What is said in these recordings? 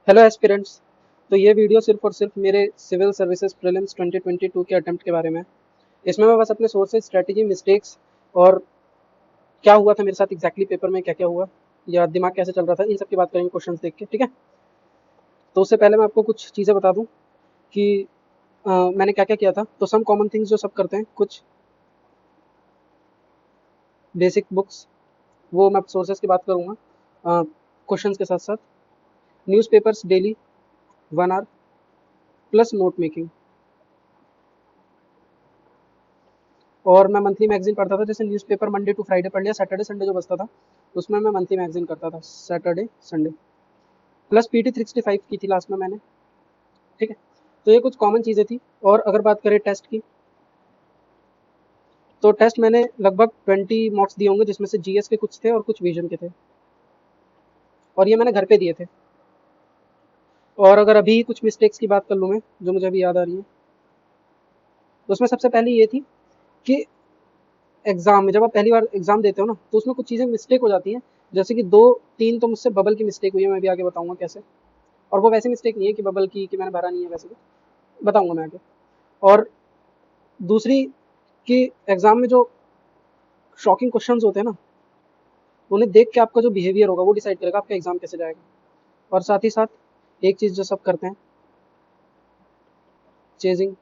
Hello aspirants. तो ये video सिर्फ और सिर्फ मेरे सिविल सर्विसेज प्रीलिम्स 2022 के अटेम्प्ट के बारे में है। इसमें मैं बस अपने सोर्सेज, स्ट्रेटजी, मिस्टेक्स और क्या हुआ था मेरे साथ एग्जैक्टली पेपर में क्या क्या हुआ या दिमाग कैसे चल रहा था इन सब की बात करेंगे क्वेश्चंस देख के, ठीक है। तो उससे पहले मैं आपको कुछ चीज़ें बता दूं कि मैंने क्या क्या किया था। तो सम कॉमन थिंग्स जो सब करते हैं, कुछ बेसिक बुक्स, वो मैं सोर्सेज की बात करूँगा क्वेश्चंस के साथ साथ। Newspapers daily 1 hour plus note making. और मैं मंथली मैगजीन पढ़ता था, जैसे न्यूज़पेपर मंडे टू फ्राइडे पढ़ लिया, सैटरडे संडे जो बचता था उसमें मैं मंथली मैगजीन करता था सैटरडे संडे। प्लस PT 365 की थी लास्ट में मैंने, ठीक है। तो ये कुछ कॉमन चीज़ें थी। और अगर बात करें टेस्ट की, तो टेस्ट मैंने लगभग 20 मॉक्स दिए होंगे, जिसमें से GS के कुछ थे और कुछ विजन के थे, और ये मैंने घर पे दिए थे। और अगर अभी कुछ मिस्टेक्स की बात कर लूँ मैं, जो मुझे अभी याद आ रही है, तो उसमें सबसे पहली ये थी कि एग्जाम में जब आप पहली बार एग्जाम देते हो ना, तो उसमें कुछ चीज़ें मिस्टेक हो जाती हैं। जैसे कि 2-3 तो मुझसे बबल की मिस्टेक हुई है, मैं भी आगे बताऊंगा कैसे। और वो वैसी मिस्टेक नहीं है कि बबल की कि मैंने भरा नहीं है, वैसे तो बताऊंगा मैं आगे। और दूसरी कि एग्जाम में जो शॉकिंग क्वेश्चंस होते हैं ना, उन्हें देख के आपका जो बिहेवियर होगा वो डिसाइड करेगा आपका एग्जाम कैसे जाएगा। और साथ ही साथ एक चीज़ जो सब करते हैं, चेजिंग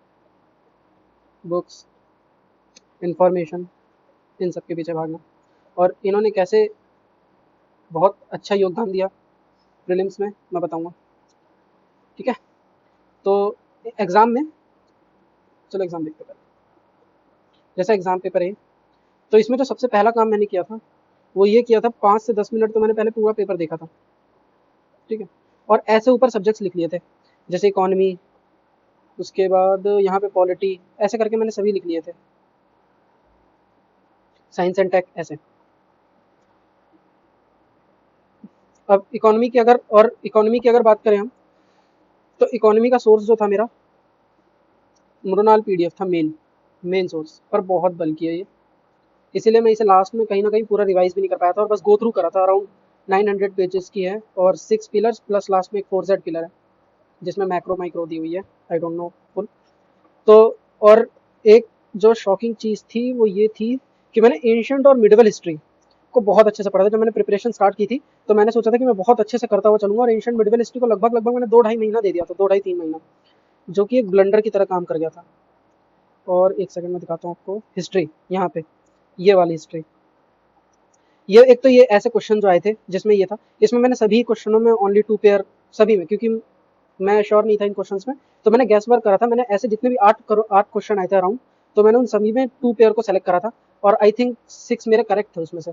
बुक्स, इंफॉर्मेशन, इन सब के पीछे भागना। और इन्होंने कैसे बहुत अच्छा योगदान दिया प्रीलिम्स में, मैं बताऊंगा, ठीक है। तो एग्ज़ाम में, चलो एग्ज़ाम देखते हैं पहले। जैसा एग्ज़ाम पेपर है, तो इसमें जो सबसे पहला काम मैंने किया था वो ये किया था, 5 से 10 मिनट तो मैंने पहले पूरा पेपर देखा था, ठीक है। और ऐसे ऊपर सब्जेक्ट्स लिख लिए थे, जैसे इकोनॉमी, उसके बाद यहाँ पे पॉलिटी, ऐसे करके मैंने सभी लिख लिए थे, साइंस एंड टेक ऐसे। अब इकोनॉमी की अगर बात करें हम, तो इकोनॉमी का सोर्स जो था मेरा, मृणाल PDF था, मेन सोर्स, पर बहुत बल्कि है ये, इसीलिए मैं इसे लास्ट में कहीं ना कहीं पूरा रिवाइज भी नहीं कर पाया था और बस गो थ्रू करा था। अराउंड 900 पेजेस की है और 6 पिलर्स प्लस लास्ट में एक 4Z पिलर है, जिसमें मैक्रो माइक्रो दी हुई है, आई डोंट नो फुल। तो और एक जो शॉकिंग चीज़ थी वो ये थी कि मैंने एंशिएंट और मिडिवल हिस्ट्री को बहुत अच्छे से पढ़ा था। जब मैंने प्रिपरेशन स्टार्ट की थी तो मैंने सोचा था कि मैं बहुत अच्छे से करता हुआ चलूंगा, और एंशिएंट मिडिवल हिस्ट्री को लगभग लगभग मैंने 2-2.5 महीना दे दिया था, 2-2.5-3 महीना, जो कि एक ब्लंडर की तरह काम कर गया था। और एक सेकंड में दिखाता हूँ आपको हिस्ट्री, यहाँ पे ये वाली हिस्ट्री। ये एक तो ये ऐसे क्वेश्चन जो आए थे जिसमें ये था, इसमें मैंने सभी क्वेश्चनों में ओनली 2 पेयर, सभी में, क्योंकि मैं श्योर नहीं था इन क्वेश्चंस में, तो मैंने गैस वर्क करा था। मैंने ऐसे जितने भी 8 क्वेश्चन आए थे अराउंड, तो मैंने उन सभी में 2 पेयर को सेलेक्ट करा था, और आई थिंक 6 मेरे करेक्ट थे उसमें से।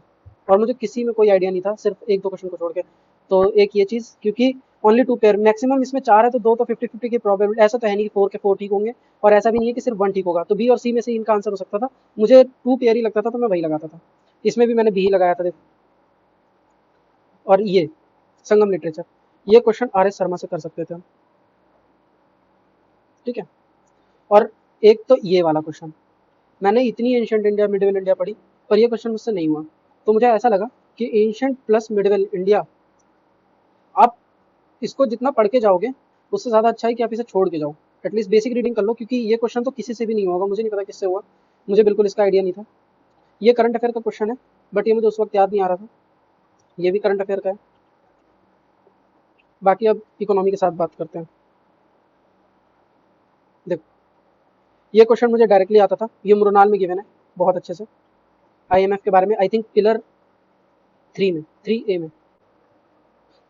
और मुझे किसी में कोई आइडिया नहीं था, सिर्फ 1-2 क्वेश्चन को छोड़ के। तो एक ये चीज़, क्योंकि ओनली 2 पेयर, मैक्सिमम इसमें 4 है तो 2 तो 50-50 की प्रोबेबिलिटी, ऐसा तो है नहीं कि 4 के 4 ठीक होंगे, और ऐसा भी नहीं है कि सिर्फ 1 ठीक होगा, तो बी और सी में से इनका आंसर हो सकता था। मुझे 2 पेयर ही लगता था तो मैं वही लगाता था। इसमें भी मैंने बी ही लगाया था, देखो। और ये संगम लिटरेचर, ये क्वेश्चन RS शर्मा से कर सकते थे हम, ठीक है। और एक तो ये वाला क्वेश्चन, मैंने इतनी एंशियंट इंडिया मिडिवल इंडिया पढ़ी, पर ये क्वेश्चन मुझसे नहीं हुआ। तो मुझे ऐसा लगा कि एंशियंट प्लस मिडिवल इंडिया, आप इसको जितना पढ़ के जाओगे उससे ज़्यादा अच्छा है कि आप इसे छोड़ के जाओ, एटलीस्ट बेसिक रीडिंग कर लो, क्योंकि ये क्वेश्चन तो किसी से भी नहीं होगा, मुझे नहीं पता किससे हुआ, मुझे बिल्कुल इसका आइडिया नहीं था। ये करंट अफेयर का क्वेश्चन है, बट ये मुझे उस वक्त याद नहीं आ रहा था। ये भी करंट अफेयर का है। बाकी अब इकोनॉमी के साथ बात करते हैं। देखो, ये क्वेश्चन मुझे डायरेक्टली आता था, ये मृणाल में गिवन है बहुत अच्छे से, IMF के बारे में, आई थिंक पिलर 3A में।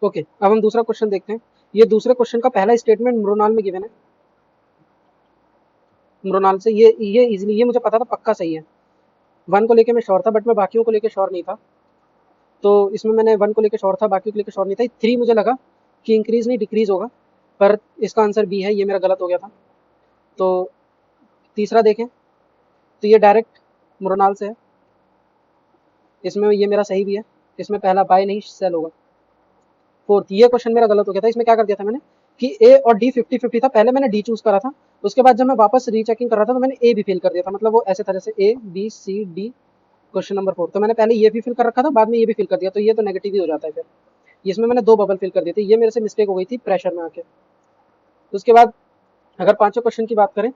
ओके, अब हम दूसरा क्वेश्चन देखते हैं। ये दूसरे क्वेश्चन का पहला स्टेटमेंट मृणाल में गिवन है, मृणाल से। ये इजीली, ये मुझे पता था पक्का सही है। 1 को लेके मैं श्योर था, बट मैं बाकियों को लेके श्योर नहीं था। तो इसमें मैंने 1 को लेके श्योर था, बाकियों को लेके श्योर नहीं था। 3 मुझे लगा कि इंक्रीज नहीं डिक्रीज होगा, पर इसका आंसर बी है, ये मेरा गलत हो गया था। तो तीसरा देखें, तो ये डायरेक्ट मृणाल से है, इसमें ये मेरा सही भी है, इसमें पहला बाय नहीं सेल होगा। फोर्थ, ये क्वेश्चन मेरा गलत हो गया था, इसमें क्या कर दिया था मैंने कि ए और डी 50-50 था, पहले मैंने डी चूज करा था, उसके बाद जब मैं वापस रीचेकिंग कर रहा था तो मैंने ए भी फिल कर दिया था, मतलब वो ऐसे था जैसे A B C D question number 4, तो मैंने पहले ये भी फिल कर रखा था, बाद में ये भी फिल कर दिया, तो ये तो नेगेटिव ही हो जाता है फिर। इसमें मैंने 2 बबल फिल कर दिए थे, ये मेरे से मिस्टेक हो गई थी प्रेशर में आके। उसके बाद अगर पांचों क्वेश्चन की बात करें,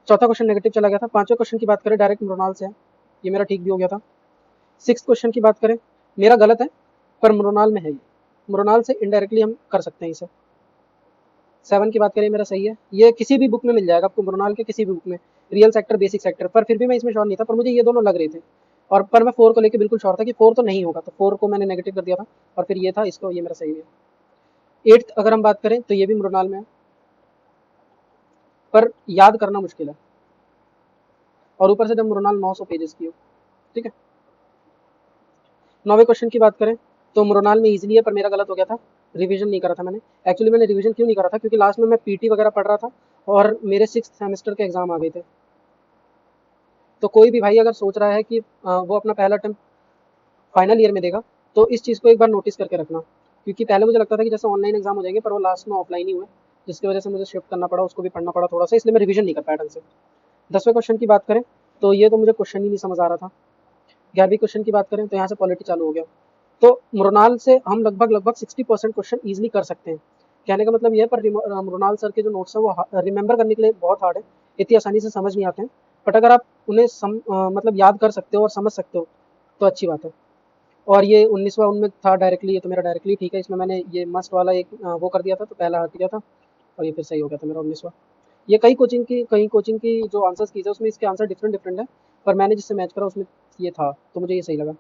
चौथा क्वेश्चन नेगेटिव चला गया था। पांचों क्वेश्चन की बात करें डायरेक्ट मृणाल से है, ये मेरा ठीक भी हो गया था। 6 क्वेश्चन की बात करें, मेरा गलत है पर मृणाल में है, ये मृणाल से इनडायरेक्टली हम कर सकते हैं इसे। 7 की बात करें मेरा सही है, ये किसी भी बुक में मिल जाएगा आपको, मृणाल के किसी भी बुक में, रियल सेक्टर बेसिक सेक्टर, पर फिर भी मैं इसमें श्योर नहीं था, पर मुझे ये दोनों लग रहे थे। और पर मैं 4 को लेकर बिल्कुल श्योर था कि 4 तो नहीं होगा, तो 4 को मैंने नेगेटिव कर दिया था और फिर ये था, इसको ये मेरा सही है। 8th अगर हम बात करें तो ये भी मृणाल में है, पर याद करना मुश्किल है, और ऊपर से जब मृणाल 900 पेजेस की हो। ठीक है। 9वें क्वेश्चन की बात करें तो मृणाल में इजीली है, पर मेरा गलत हो गया था, रिवीजन नहीं करा था मैंने। एक्चुअली मैंने रिवीजन क्यों नहीं करा था, क्योंकि लास्ट में मैं पीटी वगैरह पढ़ रहा था और मेरे 6th सेमेस्टर के एग्जाम आ गए थे। तो कोई भी भाई अगर सोच रहा है कि वो अपना पहला अटेम्प्ट फाइनल ईयर में देगा, तो इस चीज़ को एक बार नोटिस करके रखना, क्योंकि पहले मुझे लगता था कि जैसे ऑनलाइन एग्जाम हो जाएंगे, पर वो लास्ट में ऑफलाइन ही हुए, जिसकी वजह से मुझे शिफ्ट करना पड़ा, उसको भी पढ़ना पड़ा थोड़ा सा, इसलिए मैं रिवीजन नहीं कर पाया ढंग से। 10वें क्वेश्चन की बात करें तो ये तो मुझे क्वेश्चन ही नहीं समझ आ रहा था। 11वीं क्वेश्चन की बात करें तो यहाँ से पॉलिटी चालू हो गया। तो मृणाल से हम लगभग 60% क्वेश्चन ईजिली कर सकते हैं। कहने का मतलब ये है, पर मृणाल सर के जो नोट्स हैं वो रिमेंबर करने के लिए बहुत हार्ड है, इतनी आसानी से समझ नहीं आते हैं, बट अगर आप उन्हें मतलब याद कर सकते हो और समझ सकते हो तो अच्छी बात है। और ये 19वां उनमें था डायरेक्टली, ये तो मेरा डायरेक्टली ठीक है, इसमें मैंने ये मस्ट वाला एक वो कर दिया था, तो पहला हट गया था और ये फिर सही हो गया था मेरा 19वां। ये कई कोचिंग की जो आंसर्स की थे उसमें इसके आंसर डिफरेंट डिफरेंट है, पर मैंने जिससे मैच करा उसमें ये था, तो मुझे ये सही लगा।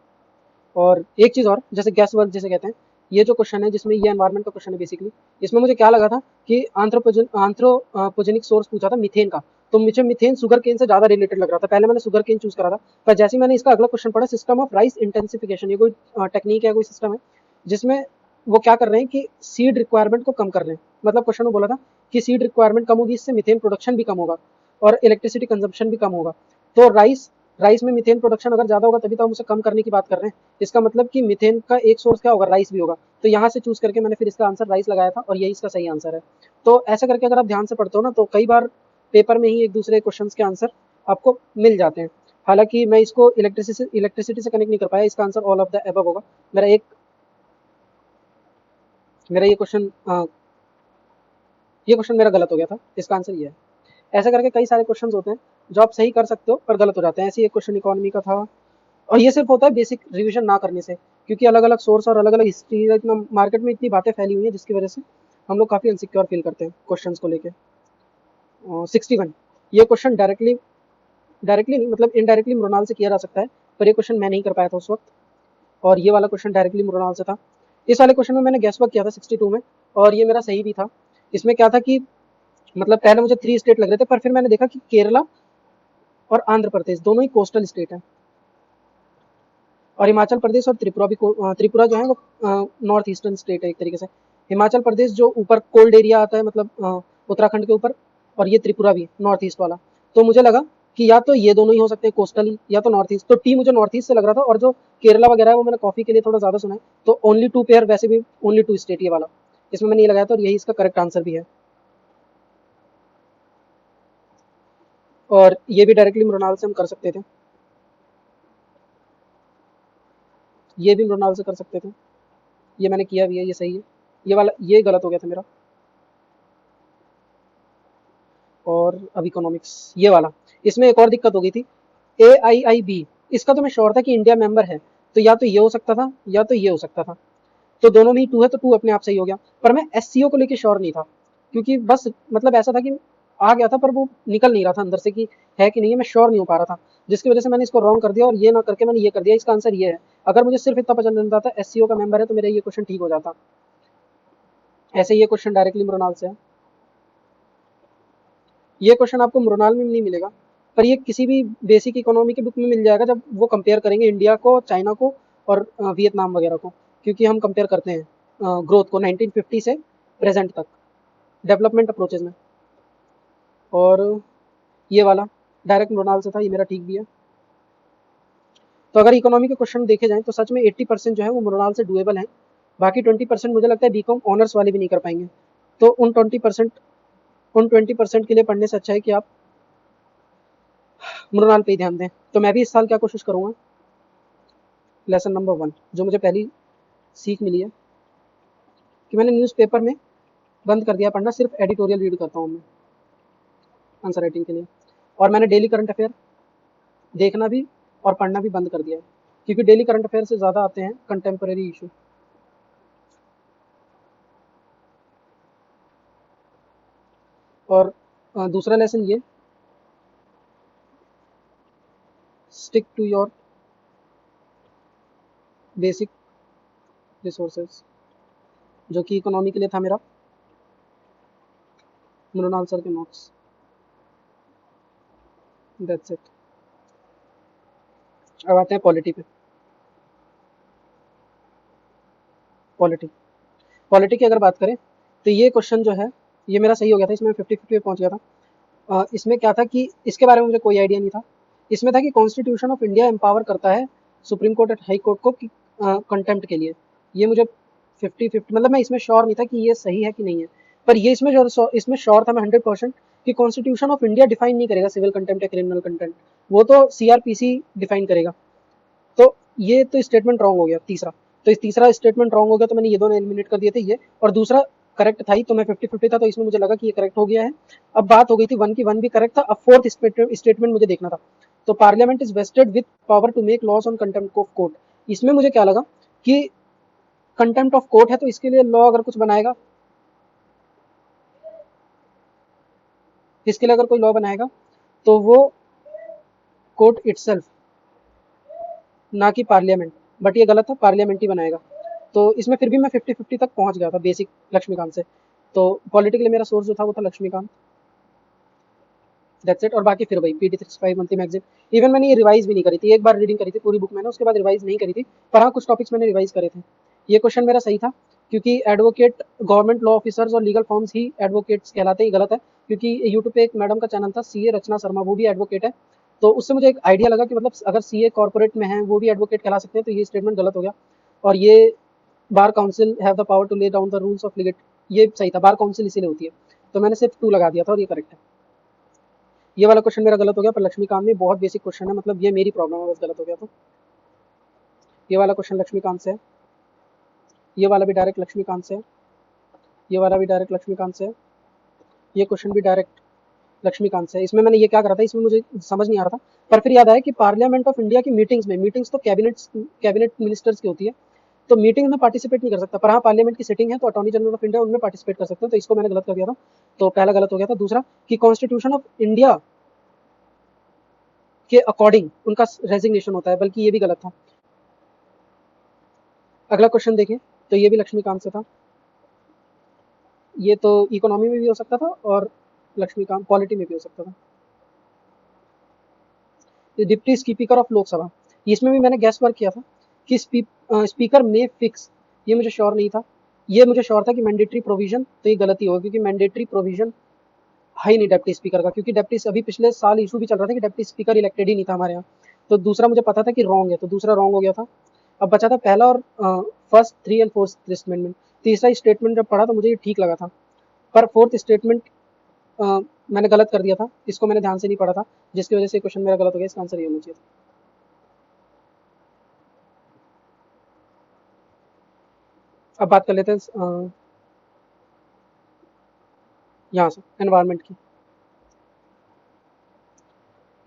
और एक चीज़ और, जैसे गैस वर्क जिसे कहते हैं, ये जो क्वेश्चन है जिसमें ये एनवायरनमेंट का क्वेश्चन है बेसिकली, इसमें मुझे क्या लगा था कि आंथ्रोपोजेनिक सोर्स पूछा था मीथेन का, तो मुझे मीथेन शुगर केन से ज़्यादा रिलेटेड लग रहा था, पहले मैंने शुगर केन चूज करा था, पर जैसे ही मैंने इसका अगला क्वेश्चन पढ़ा, सिस्टम ऑफ राइस इंटेंसिफिकेशन, ये कोई टेक्निक है, कोई सिस्टम है जिसमें वो क्या कर रहे हैं कि सीड रिक्वायरमेंट को कम कर रहे हैं। मतलब क्वेश्चन में बोला था कि सीड रिक्वायरमेंट कम होगी, इससे मीथेन प्रोडक्शन भी कम होगा और इलेक्ट्रिसिटी कंजम्पशन भी कम होगा। तो राइस में मीथेन प्रोडक्शन अगर ज़्यादा होगा तभी तो हम उसे कम करने की बात कर रहे हैं। इसका मतलब कि मीथेन का एक सोर्स क्या होगा, राइस भी होगा। तो यहाँ से चूज करके मैंने फिर इसका आंसर राइस लगाया था और यही इसका सही आंसर है। तो ऐसा करके अगर आप ध्यान से पढ़ते हो ना, तो कई बार पेपर में ही एक दूसरे क्वेश्चन के आंसर आपको मिल जाते हैं। हालांकि मैं इसको इलेक्ट्रिसिटी से कनेक्ट नहीं कर पाया, इसका answer all of the above होगा। मेरा ये क्वेश्चन मेरा गलत हो गया था, इसका आंसर ये है। ऐसा करके कई सारे क्वेश्चन होते हैं जो आप सही कर सकते हो पर गलत हो जाते हैं। ऐसे ही एक क्वेश्चन इकोनॉमी का था, और ये सिर्फ होता है बेसिक रिवीजन ना करने से, क्योंकि अलग अलग सोर्स और अलग अलग हिस्ट्री, इतना मार्केट में इतनी बातें फैली हुई हैं जिसकी वजह से हम लोग काफ़ी अनसिक्योर फील करते हैं क्वेश्चंस को लेके। 61, ये क्वेश्चन डायरेक्टली नहीं, मतलब इनडायरेक्टली मृणाल से किया जा सकता है, पर ये क्वेश्चन मैं नहीं कर पाया था उस वक्त, और ये वाला क्वेश्चन डायरेक्टली मृणाल से था। इस वाले क्वेश्चन में मैंने गैस वर्क किया था 62 में, और ये मेरा सही भी था। इसमें क्या था कि मतलब पहले मुझे 3 स्टेट लग रहे थे, पर फिर मैंने देखा कि केरला और आंध्र प्रदेश दोनों ही कोस्टल स्टेट हैं, और हिमाचल प्रदेश और त्रिपुरा भी त्रिपुरा जो है वो नॉर्थ ईस्टर्न स्टेट है एक तरीके से। हिमाचल प्रदेश जो ऊपर कोल्ड एरिया आता है, मतलब उत्तराखंड के ऊपर, और ये त्रिपुरा भी नॉर्थ ईस्ट वाला। तो मुझे लगा कि या तो ये दोनों ही हो सकते हैं कोस्टल ही, या तो नॉर्थ ईस्ट। तो टी मुझे नॉर्थ ईस्ट से लग रहा था, और जो केरला वगैरह है वो मैंने कॉफी के लिए थोड़ा ज़्यादा सुना है, तो ओनली 2 पेयर, वैसे भी ओनली 2 स्टेट ये वाला, इसमें मैंने ये लगाया था और यही इसका करेक्ट आंसर भी है। और ये भी डायरेक्टली मृणाल से हम कर सकते थे, ये भी मृणाल से कर सकते थे, ये मैंने किया भी है, ये सही है। ये वाला ये गलत हो गया था मेरा। और अब इकोनॉमिक्स ये वाला, इसमें एक और दिक्कत हो गई थी, AIIB, इसका तो मैं श्योर था कि इंडिया मेंबर है, तो या तो ये हो सकता था या तो ये हो सकता था, तो दोनों में ही 2 है, तो 2 अपने आप सही हो गया। पर मैं SCO को लेकर श्योर नहीं था, क्योंकि बस मतलब ऐसा था कि आ गया था, पर वो निकल नहीं रहा था अंदर से कि है कि नहीं है, मैं श्योर नहीं हो पा रहा था, जिसकी वजह से मैंने इसको रॉन्ग कर दिया, और ये ना करके मैंने ये कर दिया। इसका आंसर ये है। अगर मुझे सिर्फ इतना पता चल जाता था SCO का मेंबर है, तो मेरा ये क्वेश्चन ठीक हो जाता। ऐसे ये क्वेश्चन डायरेक्टली मृणाल से है। ये क्वेश्चन आपको मृणाल में नहीं मिलेगा, पर ये किसी भी बेसिक इकोनॉमी की बुक में मिल जाएगा, जब वो कंपेयर करेंगे इंडिया को, चाइना को और वियतनाम वगैरह को, क्योंकि हम कंपेयर करते हैं ग्रोथ को 1950 से प्रेजेंट तक डेवलपमेंट अप्रोचेज में। और ये वाला डायरेक्ट मृणाल से था, ये मेरा ठीक भी है। तो अगर इकोनॉमी के क्वेश्चन देखे जाएं तो सच में 80% जो है वो मृणाल से डुएबल है, बाकी 20% मुझे लगता है बीकॉम ऑनर्स वाले भी नहीं कर पाएंगे। तो उन 20% के लिए पढ़ने से अच्छा है कि आप मृणाल पे ही ध्यान दें। तो मैं भी इस साल क्या कोशिश करूँगा, लेसन नंबर 1 जो मुझे पहली सीख मिली है, कि मैंने न्यूज़पेपर में बंद कर दिया पढ़ना, सिर्फ एडिटोरियल रीड करता हूँ मैं आंसर राइटिंग के लिए। और मैंने डेली करंट अफेयर देखना भी और पढ़ना भी बंद कर दिया है, क्योंकि डेली करंट अफेयर से ज़्यादा आते हैं कंटेम्प्रेरी इशू। और दूसरा लेसन ये, stick to your basic resources, जो कि इकोनॉमी के लिए था मेरा मृणाल सर के नोट्स। That's it. अब आते हैं पॉलिटी पे। पॉलिटी की अगर बात करें तो ये क्वेश्चन जो है ये मेरा सही हो गया था, इसमें 50-50 पे पहुंच गया था। इसमें क्या था कि इसके बारे में मुझे कोई आइडिया नहीं था। इसमें था कि कॉन्स्टिट्यूशन ऑफ इंडिया एम्पावर करता है सुप्रीम कोर्ट और हाई कोर्ट को कंटेम्प्ट के लिए। ये मुझे 50-50 मतलब मैं इसमें श्योर नहीं था कि ये सही है कि नहीं है, पर ये इसमें श्योर था मैं 100% कि कॉन्स्टिट्यूशन ऑफ इंडिया डिफाइन नहीं करेगा सिविल कंटेम्प्ट या क्रिमिनल कंटेम्प्ट, वो तो सीआरपीसी डिफाइन करेगा। तो ये तो स्टेटमेंट रॉन्ग हो गया तीसरा। तो इस तीसरा स्टेटमेंट रॉन्ग हो गया, तो मैंने ये दोनों एलिमिनेट कर दिए थे ये, और दूसरा करेक्ट था ही, तो मैं 50-50 था, तो इसमें मुझे लगा कि ये करेक्ट हो गया है। अब बात हो गई थी वन की, वन भी करेक्ट था, अब फोर्थ स्टेटमेंट मुझे देखना था। तो parliament is vested with power to make laws on contempt of court. इसमें मुझे क्या लगा कि कंटेम्प्ट ऑफ कोर्ट है, तो इसके लिए लॉ अगर कुछ बनाएगा, इसके लिए अगर कोई लॉ बनाएगा तो वो कोर्ट इटसेल्फ, ना कि पार्लियामेंट। बट ये गलत है, पार्लियामेंट ही बनाएगा। तो इसमें फिर भी मैं 50-50 तक पहुंच गया था बेसिक लक्ष्मीकांत से। तो पॉलिटिकली मेरा सोर्स जो था वो था लक्ष्मीकांत। That's it. और बाकी फिर वही PT35 मंथली मैगजीन। इवन मैंने ये रिवाइज भी नहीं करी थी, एक बार रीडिंग करी थी पूरी बुक मैंने, उसके बाद रिवाइज नहीं करी थी, पर हाँ कुछ टॉपिक्स मैंने रिवाइज करे थे। ये क्वेश्चन मेरा सही था, क्योंकि एडवोकेट गवर्नमेंट लॉ ऑफिसर्स और लीगल फॉर्म्स ही एडवोकेट्स कहलाते हैं। गलत है, क्योंकि यूट्यूब पे एक मैडम का चैनल था CA रचना शर्मा, वो भी एडवोकेट है। तो उससे मुझे एक आइडिया लगा कि मतलब अगर CA कॉर्पोरेट में है वो भी एडवोकेट कहला सकते हैं, तो ये स्टेटमेंट गलत हो गया। और ये bar council have the power to lay down the rules of लिगेट, ये सही था, बार काउंसिल इसीलिए होती है। तो मैंने सिर्फ 2 लगा दिया था और ये करेक्ट है। ये वाला क्वेश्चन मेरा गलत हो गया, पर लक्ष्मीकांत में बहुत बेसिक क्वेश्चन है, मतलब ये मेरी प्रॉब्लम है, बस गलत हो गया। तो ये वाला क्वेश्चन लक्ष्मीकांत से है, ये वाला भी डायरेक्ट लक्ष्मीकांत से है, ये वाला भी डायरेक्ट लक्ष्मीकांत से है, ये क्वेश्चन भी डायरेक्ट लक्ष्मीकांत से है। इसमें मैंने ये क्या करा था, इसमें मुझे समझ नहीं आ रहा था, पर फिर याद आया कि पार्लियामेंट ऑफ इंडिया की मीटिंग्स तो कैबिनेट मिनिस्टर्स की होती है, तो मीटिंग में पार्टिसिपेट नहीं कर सकता, पर हाँ पार्लियामेंट की सिटिंग है तो अटॉर्नी जनरल ऑफ इंडिया उनमें पार्टिसिपेट कर सकते हैं, तो इसको मैंने गलत कर दिया था। तो पहला गलत हो गया था। दूसरा कि कॉन्स्टिट्यूशन ऑफ इंडिया के अकॉर्डिंग उनका रेजिग्नेशन होता है, बल्कि ये भी गलत था। अगला क्वेश्चन देखें तो ये भी लक्ष्मीकांत से था, ये तो इकोनॉमी में भी हो सकता था और लक्ष्मीकांत पॉलिटी में भी हो सकता था। डिप्टी स्पीकर ऑफ लोकसभा, इसमें भी मैंने गैस वर्क किया था कि स्पीकर में फिक्स, ये मुझे श्योर नहीं था। ये मुझे श्योर था कि मैंडेटरी प्रोविजन, तो ये गलती होगी, क्योंकि मैंडेटरी प्रोविजन है ही नहीं डेप्टी स्पीकर का, क्योंकि डेप्टी अभी पिछले साल इशू भी चल रहा था कि डेप्टी स्पीकर इलेक्टेड ही नहीं था हमारे यहाँ। तो दूसरा मुझे पता था कि रॉन्ग है, तो दूसरा रॉन्ग हो गया था। अब बचा था पहला और फर्स्ट, 3 और 4th स्टेटमेंट। तीसरा स्टेटमेंट जब पढ़ा तो मुझे ये ठीक लगा था, पर फोर्थ स्टेटमेंट मैंने गलत कर दिया था, इसको मैंने ध्यान से नहीं पढ़ा था, जिसकी वजह से क्वेश्चन मेरा गलत हो गया। इसका आंसर ये होना चाहिए था। अब बात कर लेते हैं यहाँ से एनवायरनमेंट की।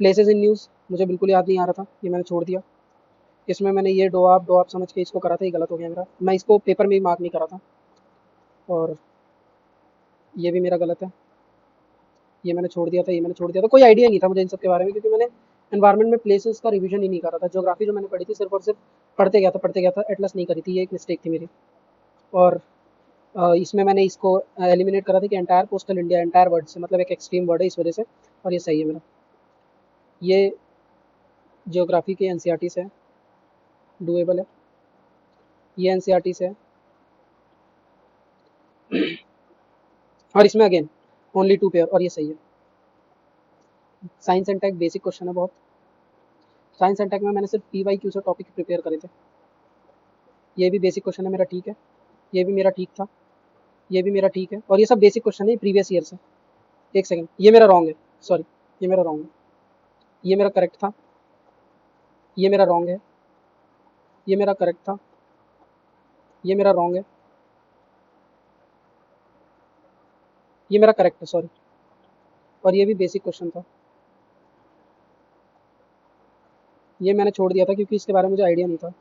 प्लेसेस इन न्यूज़ मुझे बिल्कुल याद नहीं आ रहा था, ये मैंने छोड़ दिया। इसमें मैंने ये डो आप समझ के इसको करा था, ये गलत हो गया मेरा, मैं इसको पेपर में ही मार्क नहीं करा था। और ये भी मेरा गलत है, ये मैंने छोड़ दिया था, ये मैंने छोड़ दिया था, कोई आइडिया नहीं था मुझे इन सब के बारे में, क्योंकि मैंने एनवायरनमेंट में प्लेसेस का रिवीजन ही नहीं करा था। ज्योग्राफी जो मैंने पढ़ी थी सिर्फ और सिर्फ पढ़ते गया था, एटलस नहीं करी थी, ये एक मिस्टेक थी मेरी। और इसमें मैंने इसको एलिमिनेट करा था कि entire coastal India, entire word से मतलब एक एक्सट्रीम वर्ड है इस वजह से, और ये सही है मेरा। ये ज्योग्राफी के NCERT से है, डुएबल है, ये NCERT से है। और इसमें अगेन ओनली 2 पेयर, और ये सही है। Science and tech basic question है बहुत। साइंस एंड टेक में मैंने सिर्फ PYQ से टॉपिक प्रिपेयर करे थे। ये भी बेसिक क्वेश्चन है मेरा, ठीक है, ये भी मेरा ठीक था, ये भी मेरा ठीक है, और ये सब बेसिक क्वेश्चन है प्रीवियस ईयर से। एक सेकंड, ये मेरा रॉन्ग है, सॉरी, ये मेरा रॉन्ग है, ये मेरा करेक्ट था, ये मेरा रॉन्ग है, ये मेरा करेक्ट था, ये मेरा रॉन्ग है, ये मेरा करेक्ट है, सॉरी। और ये भी बेसिक क्वेश्चन था, ये मैंने छोड़ दिया था क्योंकि इसके बारे में मुझे आइडिया नहीं था।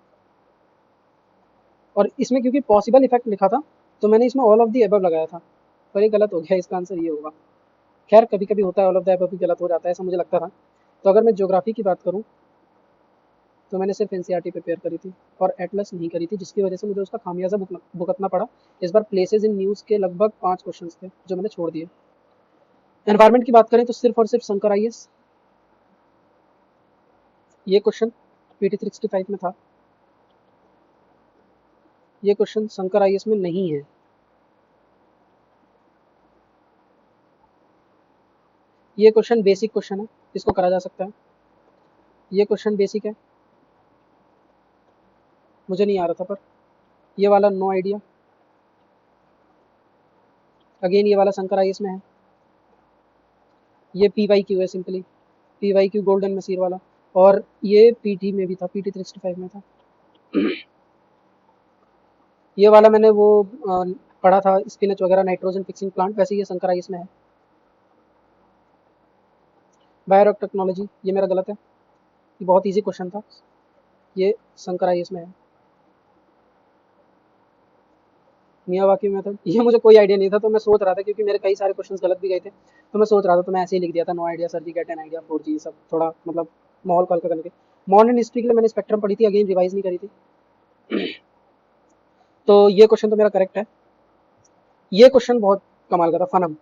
और इसमें क्योंकि पॉसिबल इफेक्ट लिखा था तो मैंने इसमें ऑल ऑफ दी अबव लगाया था, पर ये गलत हो गया, इसका आंसर ये होगा। खैर कभी कभी होता है, ऑल ऑफ द अबव भी गलत हो जाता है, ऐसा मुझे लगता था। तो अगर मैं ज्योग्राफी की बात करूँ तो मैंने सिर्फ एनसीईआरटी प्रिपेयर करी थी और एटलस नहीं करी थी, जिसकी वजह से मुझे उसका खामियाजा भुगतना पड़ा। इस बार प्लेसेस इन न्यूज़ के लगभग 5 क्वेश्चन थे जो मैंने छोड़ दिए। एनवायरमेंट की बात करें तो सिर्फ और सिर्फ शंकर आईएएस, ये क्वेश्चन पीटी 365 में था, ये क्वेश्चन शंकर आईएएस में नहीं है। ये क्वेश्चन बेसिक क्वेश्चन है, इसको करा जा सकता है। ये क्वेश्चन बेसिक है, मुझे नहीं आ रहा था, पर ये वाला नो आइडिया। अगेन ये वाला शंकर आईएएस में है। ये पीवाईक्यू है, सिंपली पीवाईक्यू गोल्डन मसीर वाला। और ये पीटी में भी था, पीटी 365 में था। ये वाला मैंने वो पढ़ा था, स्पिनच वगैरह नाइट्रोजन फिक्सिंग प्लांट, वैसे ये शंकर आईएएस में है। बायोरॉक टेक्नोलॉजी, ये मेरा गलत है, ये बहुत इजी क्वेश्चन था, ये शंकर आईएएस में है। मियावाकी मेथड, ये मुझे कोई आइडिया नहीं था, तो मैं सोच रहा था क्योंकि मेरे कई सारे क्वेश्चंस गलत भी गए थे, तो मैं सोच रहा था, तो मैं ऐसे ही लिख दिया था, no idea sir ji, get an idea 4G, सब थोड़ा मतलब माहौल को हल्का करने के। मॉडर्न हिस्ट्री के लिए मैंने स्पेक्ट्रम पढ़ी थी, अगेन रिवाइज नहीं करी थी। तो ये क्वेश्चन तो मेरा करेक्ट है। ये क्वेश्चन बहुत कमाल का था, फनम,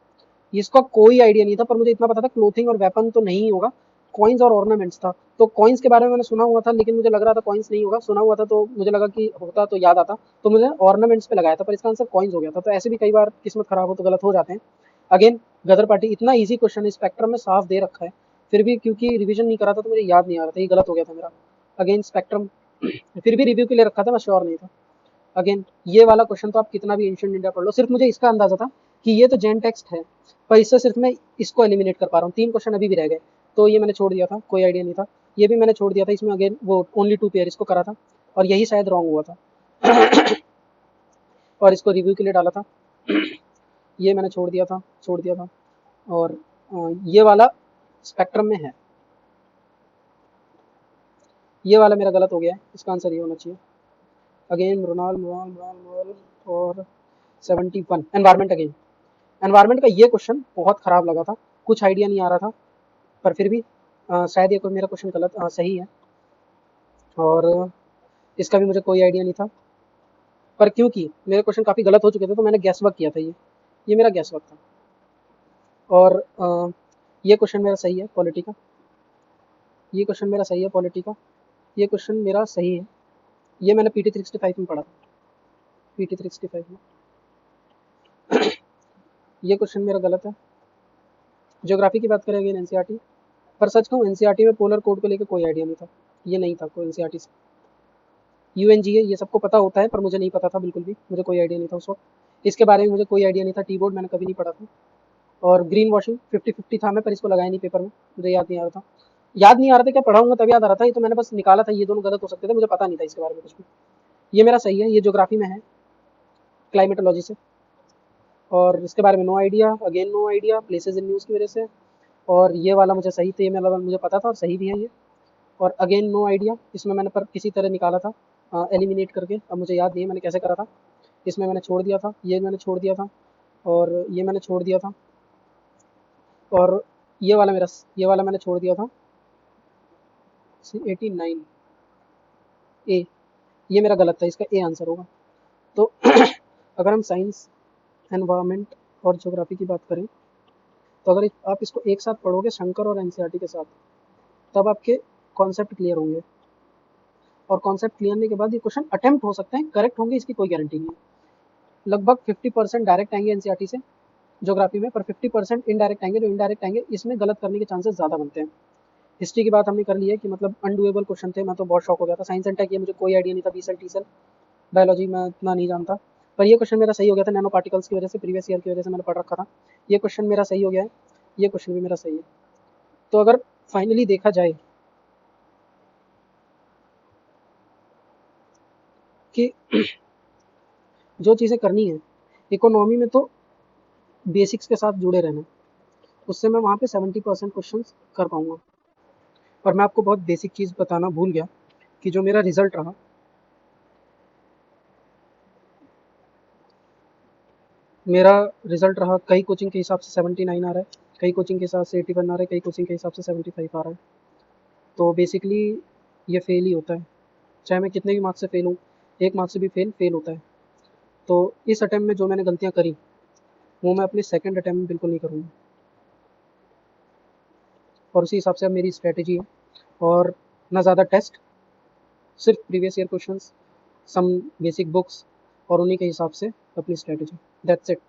इसका कोई आइडिया नहीं था, पर मुझे इतना पता था क्लोथिंग और वेपन तो नहीं होगा, कॉइन्स और ऑर्नामेंट्स था। तो कॉइन्स के बारे में मैंने सुना हुआ था, लेकिन मुझे लग रहा था कॉइन्स नहीं होगा, सुना हुआ था तो मुझे लगा कि होता तो याद आता, तो मुझे ऑर्नामेंट्स पे लगाया था, पर इसका आंसर कॉइन्स हो गया था। तो ऐसे भी कई बार किस्मत खराब हो तो गलत हो जाते हैं। अगेन गदर पार्टी, इतना ईजी क्वेश्चन स्पेक्ट्रम में साफ दे रखा है, फिर भी क्योंकि रिविजन नहीं करा था तो मुझे याद नहीं आ रहा था, ये गलत हो गया था मेरा। अगेन स्पेक्ट्रम, फिर भी रिव्यू के लिए रखा था, मैं श्योर नहीं था। अगेन ये वाला क्वेश्चन तो आप कितना भी एंशिएंट इंडिया पढ़ लो, सिर्फ मुझे इसका अंदाजा था कि ये तो जेन टेक्स्ट है, पर इससे सिर्फ मैं इसको एलिमिनेट कर पा रहा हूँ। 3 क्वेश्चन अभी भी रह गए, तो ये मैंने छोड़ दिया था, कोई आइडिया नहीं था। ये भी मैंने छोड़ दिया था, इसमें अगेन वो ओनली 2 पेयर इसको करा था, और यही शायद रॉन्ग हुआ था। और इसको रिव्यू के लिए डाला था। ये मैंने छोड़ दिया था। और ये वाला स्पेक्ट्रम में है, ये वाला मेरा गलत हो गया है, इसका आंसर ये होना चाहिए। अगेन मृणाल और 71 एनवायरमेंट। अगेन एनवायरमेंट का ये क्वेश्चन बहुत ख़राब लगा था, कुछ आइडिया नहीं आ रहा था, पर फिर भी शायद ये मेरा क्वेश्चन गलत सही है, और इसका भी मुझे कोई आइडिया नहीं था, पर क्योंकि मेरे क्वेश्चन काफ़ी गलत हो चुके थे तो मैंने गैस वर्क किया था, ये मेरा गैस वर्क था। और ये क्वेश्चन मेरा सही है पॉलिटी का, ये क्वेश्चन मेरा सही है पॉलिटी का, ये क्वेश्चन मेरा सही है, ये मैंने पीटी 365 में पढ़ा था, पीटी 365 में। ये क्वेश्चन मेरा गलत है। ज्योग्राफी की बात करें अगेन एनसीईआरटी, पर सच कहूँ एनसीईआरटी में पोलर कोड को लेकर कोई आइडिया नहीं था, ये नहीं था कोई एनसीईआरटी से। यूएनजीए ये सबको पता होता है, पर मुझे नहीं पता था, बिल्कुल भी मुझे कोई आइडिया नहीं था उस वक्त, इसके बारे में मुझे कोई आइडिया नहीं था। टी बोर्ड मैंने कभी नहीं पढ़ा था। और ग्रीन वॉशिंग 50-50 था, मैं पर इसको लगाया नहीं पेपर में, मुझे याद नहीं आ रहा था, याद नहीं आ रहा था, क्या पढ़ाऊंगा तब याद आ रहा था, ये तो मैंने बस निकाला था, ये दोनों गलत हो सकते थे, मुझे पता नहीं था इसके बारे में कुछ भी। ये मेरा सही है, ये ज्योग्राफी में है, क्लाइमेटोलॉजी से। और इसके बारे में no idea, again no idea, places in news की वजह से। और ये वाला मुझे सही थे, ये मेरा मुझे पता था और सही भी है ये। और अगेन नो आइडिया, इसमें मैंने पर किसी तरह निकाला था एलिमिनेट करके, अब मुझे याद नहीं है मैंने कैसे करा था। इसमें मैंने छोड़ दिया था, ये मैंने छोड़ दिया था, और ये मैंने छोड़ दिया था, और ये वाला मैंने छोड़ दिया था। 89 ए, ये मेरा गलत था, इसका ए आंसर होगा। तो अगर हम साइंस, एनवायरनमेंट और ज्योग्राफी की बात करें, तो अगर आप इसको एक साथ पढ़ोगे शंकर और एनसीईआरटी के साथ, तब आपके कॉन्सेप्ट क्लियर होंगे, और कॉन्सेप्ट क्लियर होने के बाद ये क्वेश्चन अटेम्प्ट हो सकते हैं, करेक्ट होंगे इसकी कोई गारंटी नहीं है। लगभग 50% डायरेक्ट आएंगे एनसीईआरटी से ज्योग्राफी में, पर 50% इनडायरेक्ट आएंगे, जो इनडायरेक्ट आएंगे इसमें गलत करने के चांसेस ज़्यादा बनते हैं। हिस्ट्री की बात हमने कर ली है कि मतलब अनडुएबल क्वेश्चन थे, मैं तो बहुत शॉक हो गया था। साइंस एंड टेक ये मुझे कोई आइडिया नहीं था, B cell T cell biology में इतना नहीं जानता, पर ये क्वेश्चन मेरा सही हो गया था, नैनो पार्टिकल्स की वजह से, प्रीवियस ईयर की वजह से मैंने पढ़ रखा था। ये क्वेश्चन मेरा सही हो गया है, ये क्वेश्चन भी मेरा सही है। तो अगर फाइनली देखा जाए कि जो चीज़ें करनी है इकोनॉमी में, तो बेसिक्स के साथ जुड़े रहना, उससे मैं वहाँ पे 70% क्वेश्चन कर पाऊँगा। और मैं आपको बहुत बेसिक चीज़ बताना भूल गया कि जो मेरा रिजल्ट रहा, मेरा रिजल्ट रहा कई कोचिंग के हिसाब से 79 आ रहा है, कई कोचिंग के हिसाब से 81 आ रहा है, कई कोचिंग के हिसाब से 75 आ रहा है। तो बेसिकली ये फेल ही होता है, चाहे मैं कितने भी मार्क्स से फेल हूँ, एक मार्क्स से भी फेल होता है। तो इस अटैम्प्ट में जो मैंने गलतियाँ करी वो मैं अपने सेकंड अटैम्प्ट में बिल्कुल नहीं करूँगा, और उसी हिसाब से अब मेरी स्ट्रैटेजी है। और ना ज़्यादा टेस्ट, सिर्फ previous year questions, some basic books, और उन्हीं के हिसाब से अपनी स्ट्रैटेजी। That's it.